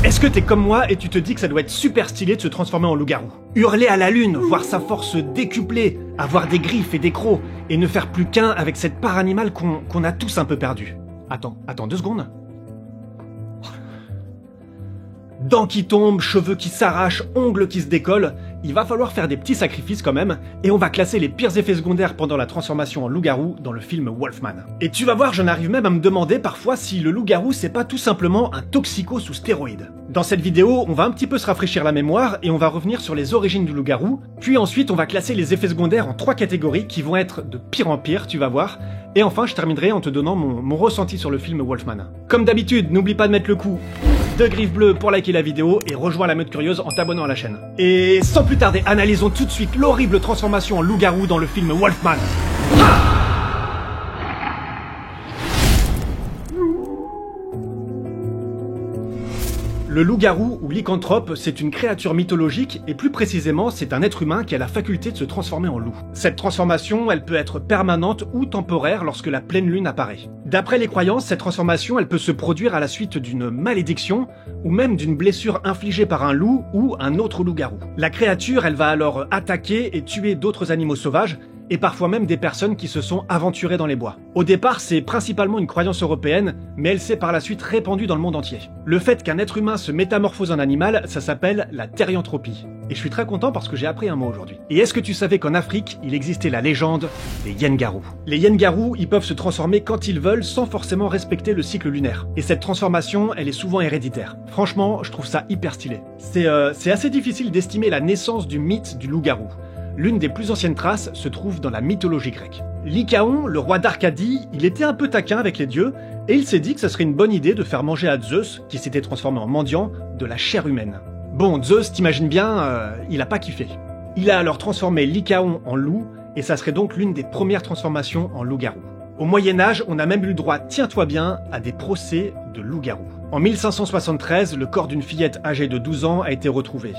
Est-ce que t'es comme moi et tu te dis que ça doit être super stylé de se transformer en loup-garou? Hurler à la lune, voir sa force décuplée, avoir des griffes et des crocs, et ne faire plus qu'un avec cette part animale qu'on a tous un peu perdue. Attends 2 secondes. Dents qui tombent, cheveux qui s'arrachent, ongles qui se décollent, il va falloir faire des petits sacrifices quand même, et on va classer les pires effets secondaires pendant la transformation en loup-garou dans le film Wolfman. Et tu vas voir, j'en arrive même à me demander parfois si le loup-garou c'est pas tout simplement un toxico sous stéroïdes. Dans cette vidéo, on va un petit peu se rafraîchir la mémoire et on va revenir sur les origines du loup-garou, puis ensuite on va classer les effets secondaires en 3 catégories qui vont être de pire en pire, tu vas voir, et enfin je terminerai en te donnant mon ressenti sur le film Wolfman. Comme d'habitude, n'oublie pas de mettre le coup de griffe bleue pour liker la vidéo et rejoins la meute curieuse en t'abonnant à la chaîne. Et sans plus tarder, analysons tout de suite l'horrible transformation en loup-garou dans le film Wolfman. Le loup-garou ou lycanthrope, c'est une créature mythologique et plus précisément, c'est un être humain qui a la faculté de se transformer en loup. Cette transformation, elle peut être permanente ou temporaire lorsque la pleine lune apparaît. D'après les croyances, cette transformation, elle peut se produire à la suite d'une malédiction ou même d'une blessure infligée par un loup ou un autre loup-garou. La créature, elle va alors attaquer et tuer d'autres animaux sauvages et parfois même des personnes qui se sont aventurées dans les bois. Au départ, c'est principalement une croyance européenne, mais elle s'est par la suite répandue dans le monde entier. Le fait qu'un être humain se métamorphose en animal, ça s'appelle la thérianthropie. Et je suis très content parce que j'ai appris un mot aujourd'hui. Et est-ce que tu savais qu'en Afrique, il existait la légende des Yengarous? Les Yengarous, ils peuvent se transformer quand ils veulent sans forcément respecter le cycle lunaire. Et cette transformation, elle est souvent héréditaire. Franchement, je trouve ça hyper stylé. C'est assez difficile d'estimer la naissance du mythe du loup-garou. L'une des plus anciennes traces se trouve dans la mythologie grecque. Lycaon, le roi d'Arcadie, il était un peu taquin avec les dieux, et il s'est dit que ça serait une bonne idée de faire manger à Zeus, qui s'était transformé en mendiant, de la chair humaine. Bon, Zeus, t'imagines bien, il a pas kiffé. Il a alors transformé Lycaon en loup, et ça serait donc l'une des premières transformations en loup-garou. Au Moyen-Âge, on a même eu le droit, tiens-toi bien, à des procès de loup-garou. En 1573, le corps d'une fillette âgée de 12 ans a été retrouvé.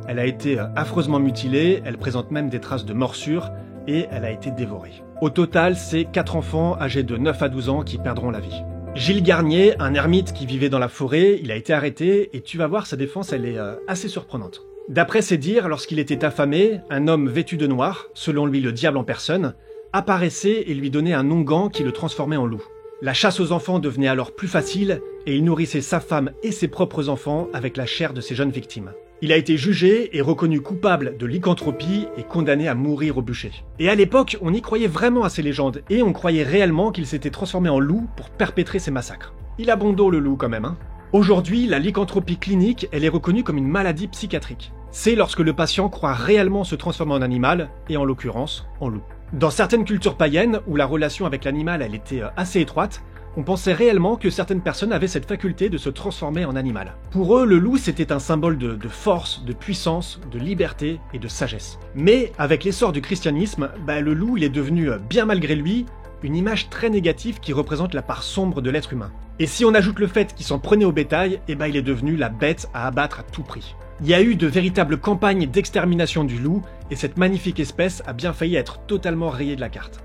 Elle a été affreusement mutilée, elle présente même des traces de morsures, et elle a été dévorée. Au total, c'est 4 enfants âgés de 9 à 12 ans qui perdront la vie. Gilles Garnier, un ermite qui vivait dans la forêt, il a été arrêté, et tu vas voir, sa défense, elle est assez surprenante. D'après ses dires, lorsqu'il était affamé, un homme vêtu de noir, selon lui le diable en personne, apparaissait et lui donnait un onguent qui le transformait en loup. La chasse aux enfants devenait alors plus facile, et il nourrissait sa femme et ses propres enfants avec la chair de ses jeunes victimes. Il a été jugé et reconnu coupable de lycanthropie et condamné à mourir au bûcher. Et à l'époque, on y croyait vraiment à ces légendes, et on croyait réellement qu'il s'était transformé en loup pour perpétrer ces massacres. Il a bon dos le loup quand même, hein. Aujourd'hui, la lycanthropie clinique, elle est reconnue comme une maladie psychiatrique. C'est lorsque le patient croit réellement se transformer en animal, et en l'occurrence, en loup. Dans certaines cultures païennes, où la relation avec l'animal elle était assez étroite, on pensait réellement que certaines personnes avaient cette faculté de se transformer en animal. Pour eux, le loup c'était un symbole de force, de puissance, de liberté et de sagesse. Mais avec l'essor du christianisme, le loup il est devenu, bien malgré lui, une image très négative qui représente la part sombre de l'être humain. Et si on ajoute le fait qu'il s'en prenait au bétail, il est devenu la bête à abattre à tout prix. Il y a eu de véritables campagnes d'extermination du loup, et cette magnifique espèce a bien failli être totalement rayée de la carte.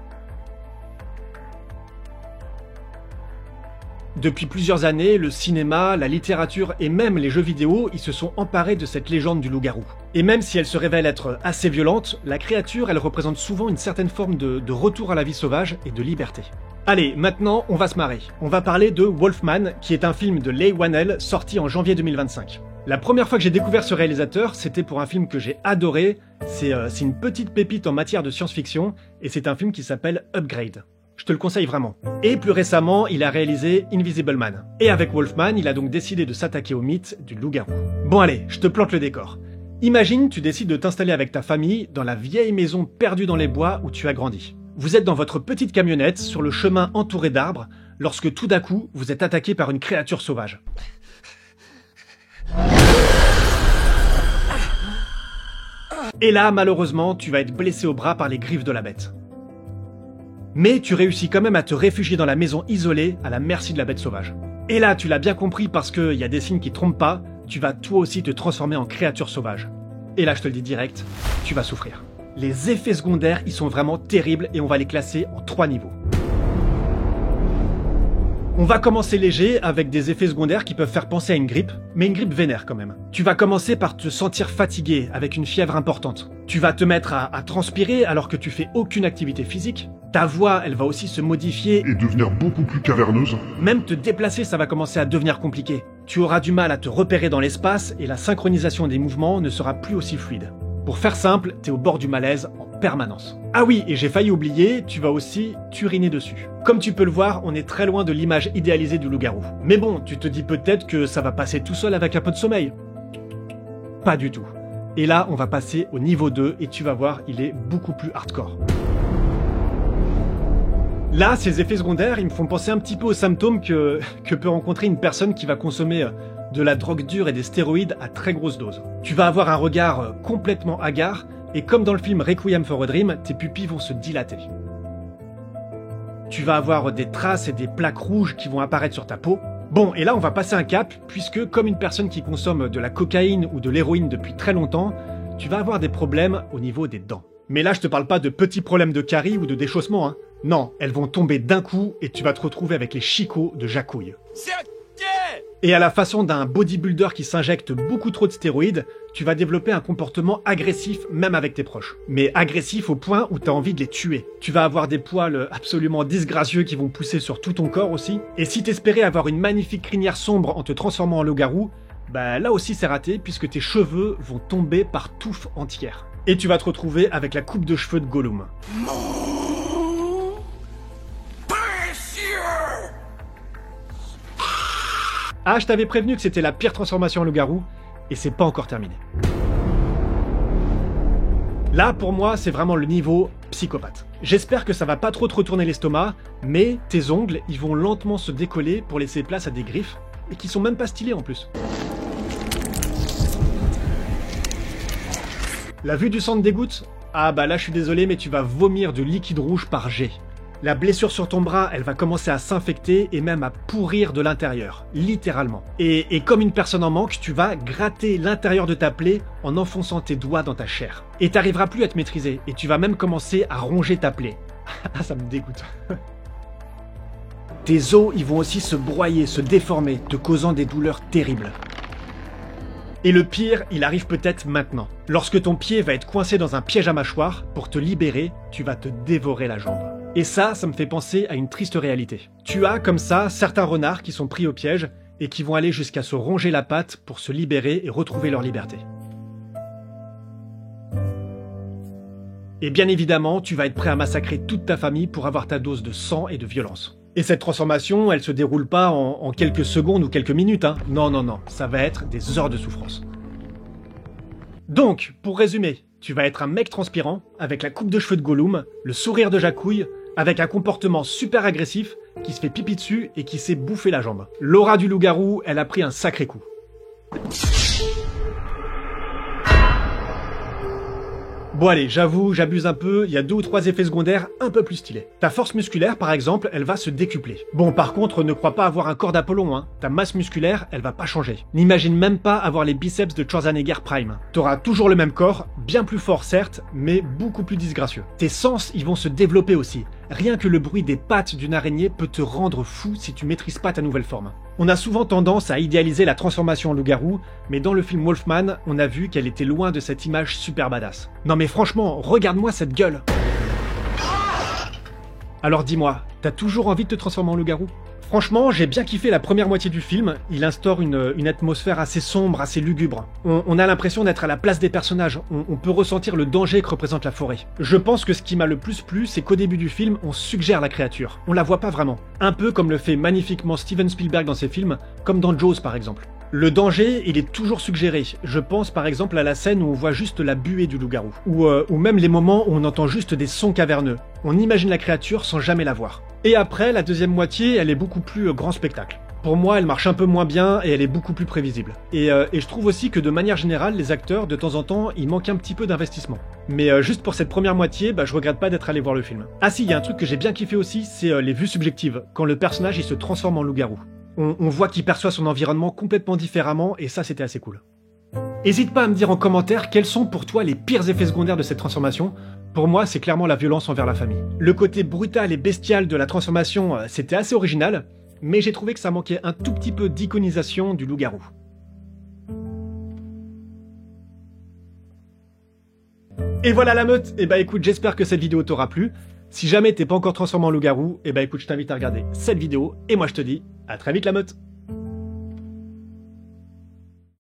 Depuis plusieurs années, le cinéma, la littérature et même les jeux vidéo, ils se sont emparés de cette légende du loup-garou. Et même si elle se révèle être assez violente, la créature, elle représente souvent une certaine forme de retour à la vie sauvage et de liberté. Allez, maintenant, on va se marrer. On va parler de Wolfman, qui est un film de Leigh Whannell, sorti en janvier 2025. La première fois que j'ai découvert ce réalisateur, c'était pour un film que j'ai adoré. C'est une petite pépite en matière de science-fiction, et c'est un film qui s'appelle Upgrade. Je te le conseille vraiment. Et plus récemment, il a réalisé Invisible Man. Et avec Wolfman, il a donc décidé de s'attaquer au mythe du loup-garou. Bon allez, je te plante le décor. Imagine, tu décides de t'installer avec ta famille dans la vieille maison perdue dans les bois où tu as grandi. Vous êtes dans votre petite camionnette, sur le chemin entouré d'arbres, lorsque tout d'un coup, vous êtes attaqué par une créature sauvage. Et là, malheureusement, tu vas être blessé au bras par les griffes de la bête. Mais tu réussis quand même à te réfugier dans la maison isolée, à la merci de la bête sauvage. Et là, tu l'as bien compris parce qu'il y a des signes qui trompent pas, tu vas toi aussi te transformer en créature sauvage. Et là, je te le dis direct, tu vas souffrir. Les effets secondaires, ils sont vraiment terribles et on va les classer en 3 niveaux. On va commencer léger avec des effets secondaires qui peuvent faire penser à une grippe, mais une grippe vénère quand même. Tu vas commencer par te sentir fatigué avec une fièvre importante. Tu vas te mettre à transpirer alors que tu fais aucune activité physique. Ta voix, elle va aussi se modifier et devenir beaucoup plus caverneuse. Même te déplacer, ça va commencer à devenir compliqué. Tu auras du mal à te repérer dans l'espace et la synchronisation des mouvements ne sera plus aussi fluide. Pour faire simple, t'es au bord du malaise en permanence. Ah oui, et j'ai failli oublier, tu vas aussi t'uriner dessus. Comme tu peux le voir, on est très loin de l'image idéalisée du loup-garou. Mais bon, tu te dis peut-être que ça va passer tout seul avec un peu de sommeil. Pas du tout. Et là, on va passer au niveau 2 et tu vas voir, il est beaucoup plus hardcore. Là, ces effets secondaires, ils me font penser un petit peu aux symptômes que peut rencontrer une personne qui va consommer de la drogue dure et des stéroïdes à très grosse dose. Tu vas avoir un regard complètement hagard, et comme dans le film Requiem for a Dream, tes pupilles vont se dilater. Tu vas avoir des traces et des plaques rouges qui vont apparaître sur ta peau. Bon, et là on va passer un cap, puisque comme une personne qui consomme de la cocaïne ou de l'héroïne depuis très longtemps, tu vas avoir des problèmes au niveau des dents. Mais là je te parle pas de petits problèmes de caries ou de déchaussement, hein. Non, elles vont tomber d'un coup et tu vas te retrouver avec les chicots de Jacouille. Et à la façon d'un bodybuilder qui s'injecte beaucoup trop de stéroïdes, tu vas développer un comportement agressif même avec tes proches. Mais agressif au point où tu as envie de les tuer. Tu vas avoir des poils absolument disgracieux qui vont pousser sur tout ton corps aussi. Et si t'espérais avoir une magnifique crinière sombre en te transformant en loup-garou, bah là aussi c'est raté puisque tes cheveux vont tomber par touffes entières. Et tu vas te retrouver avec la coupe de cheveux de Gollum. Ah, je t'avais prévenu que c'était la pire transformation en loup-garou, et c'est pas encore terminé. Là, pour moi, c'est vraiment le niveau psychopathe. J'espère que ça va pas trop te retourner l'estomac, mais tes ongles, ils vont lentement se décoller pour laisser place à des griffes, et qui sont même pas stylés en plus. La vue du sang te dégoûte? Ah bah là, je suis désolé, mais tu vas vomir du liquide rouge par jet. La blessure sur ton bras, elle va commencer à s'infecter et même à pourrir de l'intérieur, littéralement. Et comme une personne en manque, tu vas gratter l'intérieur de ta plaie en enfonçant tes doigts dans ta chair. Et t'arriveras plus à te maîtriser, et tu vas même commencer à ronger ta plaie. Ah, ça me dégoûte. Tes os, ils vont aussi se broyer, se déformer, te causant des douleurs terribles. Et le pire, il arrive peut-être maintenant. Lorsque ton pied va être coincé dans un piège à mâchoire, pour te libérer, tu vas te dévorer la jambe. Et ça me fait penser à une triste réalité. Tu as, comme ça, certains renards qui sont pris au piège et qui vont aller jusqu'à se ronger la patte pour se libérer et retrouver leur liberté. Et bien évidemment, tu vas être prêt à massacrer toute ta famille pour avoir ta dose de sang et de violence. Et cette transformation, elle se déroule pas en quelques secondes ou quelques minutes, hein. Non, non, non, ça va être des heures de souffrance. Donc, pour résumer, tu vas être un mec transpirant, avec la coupe de cheveux de Gollum, le sourire de Jacouille, avec un comportement super agressif, qui se fait pipi dessus et qui s'est bouffé la jambe. L'aura du loup-garou, elle a pris un sacré coup. Bon allez, j'avoue, j'abuse un peu, il y a 2 ou 3 effets secondaires un peu plus stylés. Ta force musculaire, par exemple, elle va se décupler. Bon, par contre, ne crois pas avoir un corps d'Apollon, hein. Ta masse musculaire, elle va pas changer. N'imagine même pas avoir les biceps de Schwarzenegger Prime. T'auras toujours le même corps, bien plus fort certes, mais beaucoup plus disgracieux. Tes sens, ils vont se développer aussi. Rien que le bruit des pattes d'une araignée peut te rendre fou si tu maîtrises pas ta nouvelle forme. On a souvent tendance à idéaliser la transformation en loup-garou, mais dans le film Wolfman, on a vu qu'elle était loin de cette image super badass. Non mais franchement, regarde-moi cette gueule! Alors dis-moi, t'as toujours envie de te transformer en loup-garou? Franchement, j'ai bien kiffé la première moitié du film, il instaure une atmosphère assez sombre, assez lugubre. On a l'impression d'être à la place des personnages, on peut ressentir le danger que représente la forêt. Je pense que ce qui m'a le plus plu, c'est qu'au début du film, on suggère la créature. On la voit pas vraiment. Un peu comme le fait magnifiquement Steven Spielberg dans ses films, comme dans Jaws par exemple. Le danger, il est toujours suggéré. Je pense par exemple à la scène où on voit juste la buée du loup-garou. Ou même les moments où on entend juste des sons caverneux. On imagine la créature sans jamais la voir. Et après, la deuxième moitié, elle est beaucoup plus grand spectacle. Pour moi, elle marche un peu moins bien et elle est beaucoup plus prévisible. Et je trouve aussi que de manière générale, les acteurs, de temps en temps, ils manquent un petit peu d'investissement. Mais juste pour cette première moitié, je regrette pas d'être allé voir le film. Ah si, il y a un truc que j'ai bien kiffé aussi, c'est les vues subjectives, quand le personnage il se transforme en loup-garou. On voit qu'il perçoit son environnement complètement différemment et ça c'était assez cool. Hésite pas à me dire en commentaire quels sont pour toi les pires effets secondaires de cette transformation. Pour moi, c'est clairement la violence envers la famille. Le côté brutal et bestial de la transformation, c'était assez original, mais j'ai trouvé que ça manquait un tout petit peu d'iconisation du loup-garou. Et voilà la meute. Et bah écoute, j'espère que cette vidéo t'aura plu. Si jamais t'es pas encore transformé en loup-garou, et bah écoute, je t'invite à regarder cette vidéo, et moi je te dis à très vite la meute.